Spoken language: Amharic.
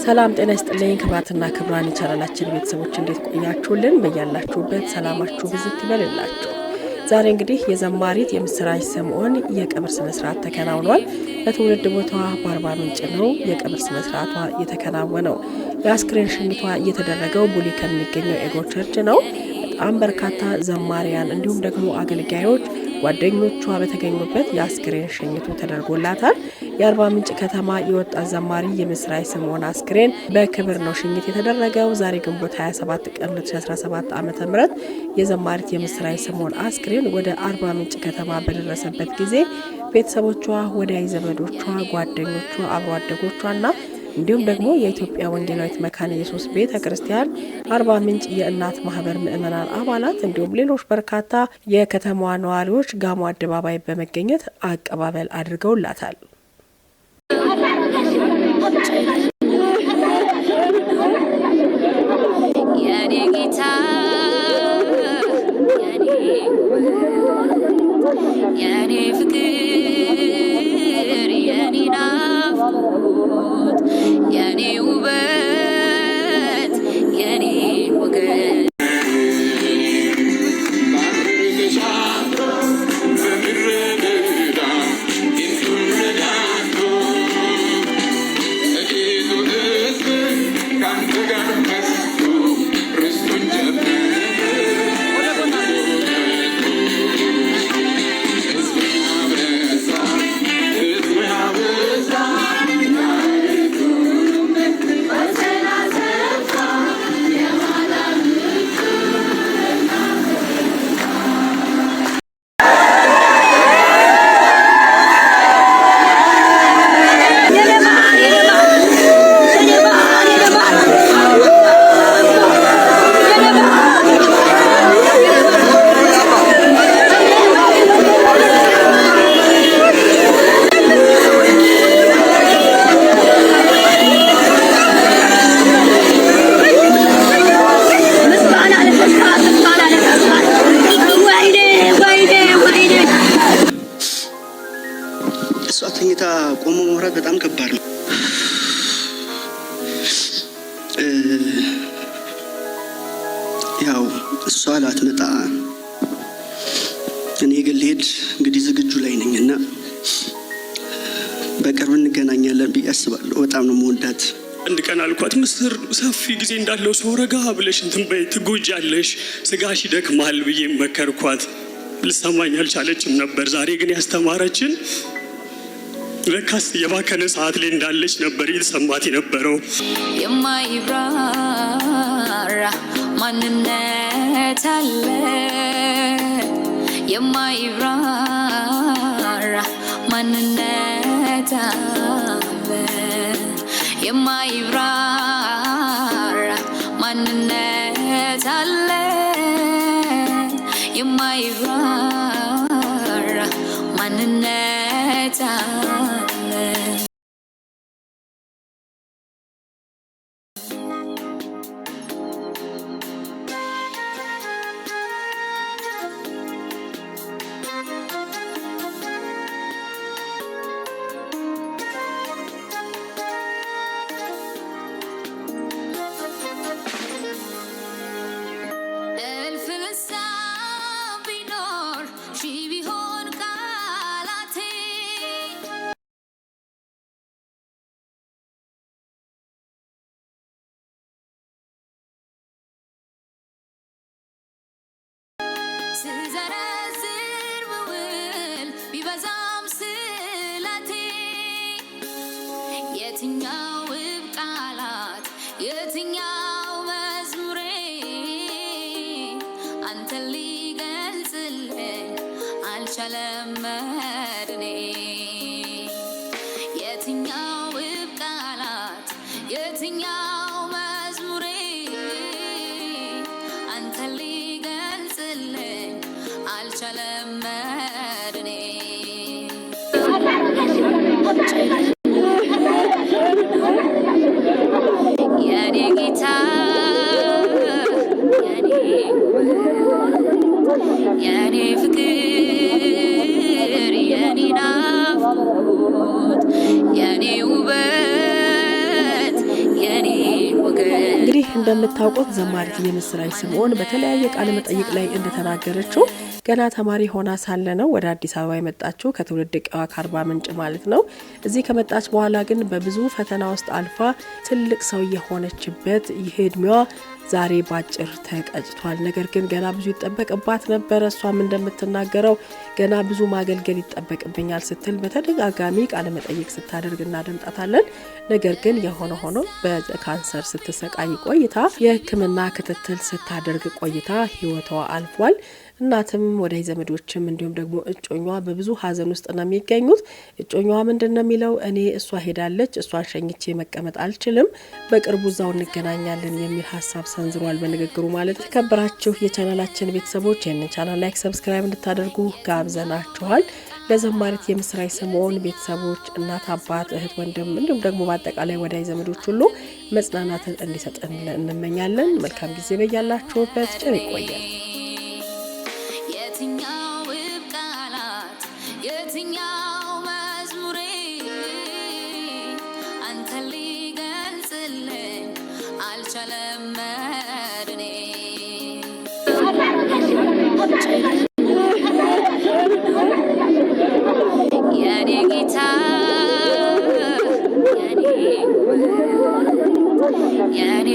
ሰላም ጤና ይስጥልኝ ክብራትና ክብራን የቻናላችን ቤተሰቦች እንዴት ቆያችሁልን? በያላችሁበት ሰላማችሁ ብዝት ይበልላችሁ። ዛሬ እንግዲህ የዘማሪት የምስራች ስምዖን የቀብር ስነ ስርዓት ተከናውኗል። በትውልድ ቦታዋ በአርባ ምንጭ ነው የቀብር ስነ ስርዓቷ የተከናወነው። የአስክሬን ሽኝቷ እየተደረገው ቡሊ ከሚገኘው ኤጎ ቸርች ነው። በጣም በርካታ ዘማሪያን እንዲሁም ደግሞ አገልጋዮች ጓደኞቿ በተገኙበት የአስክሬን ሽኝቱ ተደርጎላታል። የአርባ ምንጭ ከተማ የወጣት ዘማሪ የምስራች ስምዖን አስክሬን በክብር ነው ሽኝት የተደረገው። ዛሬ ግንቦት 27 ቀን 2017 ዓ.ም የዘማሪት የምስራች ስምዖን አስክሬን ወደ አርባ ምንጭ ከተማ በደረሰበት ጊዜ ቤተሰቦቿ፣ ወዳጅ ዘመዶቿ፣ ጓደኞቿ፣ አብሮ አደጎቿና እንዲሁም ደግሞ የኢትዮጵያ ወንጌላዊት መካነ ኢየሱስ ቤተ ክርስቲያን አርባ ምንጭ የእናት ማህበር ምእመናን አባላት እንዲሁም ሌሎች በርካታ የከተማዋ ነዋሪዎች ጋሞ አደባባይ በመገኘት አቀባበል አድርገውላታል። የኔ ጌታ የኔ ፍቅር የኔ ናፍቆት የኔ ውበት የኔ ወገን ተኝታ ቆሞ ማውራት በጣም ከባድ ነው። ያው እሷ ላትመጣ እኔ ግን ልሄድ እንግዲህ ዝግጁ ላይ ነኝና በቅርብ እንገናኛለን ብዬ አስባለሁ። በጣም ነው የምወዳት። አንድ ቀን አልኳት ምስር ሰፊ ጊዜ እንዳለው ሰው ረጋ ብለሽ እንትን በይ ትጎጃለሽ፣ ስጋሽ ይደክማል ብዬ መከርኳት። ልሰማኝ አልቻለችም ነበር። ዛሬ ግን ያስተማረችን ለካስ የባከነ ሰዓት ላይ እንዳለች ነበር ይሰማት የነበረው። የማይብራራ ማንነት አለ፣ የማይብራራ ማንነት አለ፣ የማይብራራ ማንነት አለ፣ የማይብራራ ማንነት አለ። ስዘረዝር ብውል ቢበዛም ስለቴ የትኛው ውብ ቃላት የትኛው መዝሙሬ አንተን ሊገልጽልኝ አልቻለም መድኔ። የትኛው ውብ ቃላት የትኛው መዝሙሬ አንተን ሊገልጽልኝ አልቻለም መድኔ። የኔ ጌታ የኔ ፍቅር የኔ ናፍቆት የኔ ውበት የኔ እንደምታውቁት ዘማሪት የምስራች ስምኦን በተለያየ ቃለ መጠይቅ ላይ እንደተናገረችው ገና ተማሪ ሆና ሳለ ነው ወደ አዲስ አበባ የመጣችው ከትውልድ ቀዋ ከአርባ ምንጭ ማለት ነው። እዚህ ከመጣች በኋላ ግን በብዙ ፈተና ውስጥ አልፋ ትልቅ ሰው የሆነችበት ይሄ እድሜዋ ዛሬ ባጭር ተቀጭቷል። ነገር ግን ገና ብዙ ይጠበቅባት ነበር። እሷም እንደምትናገረው ገና ብዙ ማገልገል ይጠበቅብኛል ስትል በተደጋጋሚ ቃለ መጠይቅ ስታደርግ እናደምጣታለን። ነገር ግን የሆነ ሆኖ በካንሰር ስትሰቃይ ቆይታ የሕክምና ክትትል ስታደርግ ቆይታ ህይወቷ አልፏል። እናትም ወደ ዘመዶችም እንዲሁም ደግሞ እጮኛዋ በብዙ ሀዘን ውስጥ ነው የሚገኙት። እጮኛዋ ምንድነው የሚለው እኔ እሷ ሄዳለች፣ እሷን ሸኝቼ መቀመጥ አልችልም፣ በቅርቡ እዛው እንገናኛለን የሚል ሀሳብ ሰንዝሯል በንግግሩ ማለት። ተከብራችሁ የቻናላችን ቤተሰቦች ይህንን ቻናል ላይክ፣ ሰብስክራይብ እንድታደርጉ ጋብዘናችኋል። ለዘማሪት የምስራች ስምኦን ቤተሰቦች እናት፣ አባት፣ እህት፣ ወንድም እንዲሁም ደግሞ በአጠቃላይ ወዳጅ ዘመዶች ሁሉ መጽናናትን እንዲሰጠን እንመኛለን። መልካም ጊዜ በያላችሁበት ጭር ይቆያል። የትኛው መዝሙሬ አንተ ሊገልጽልኝ አልቻለም መድኔ የኔ ጌታ የኔ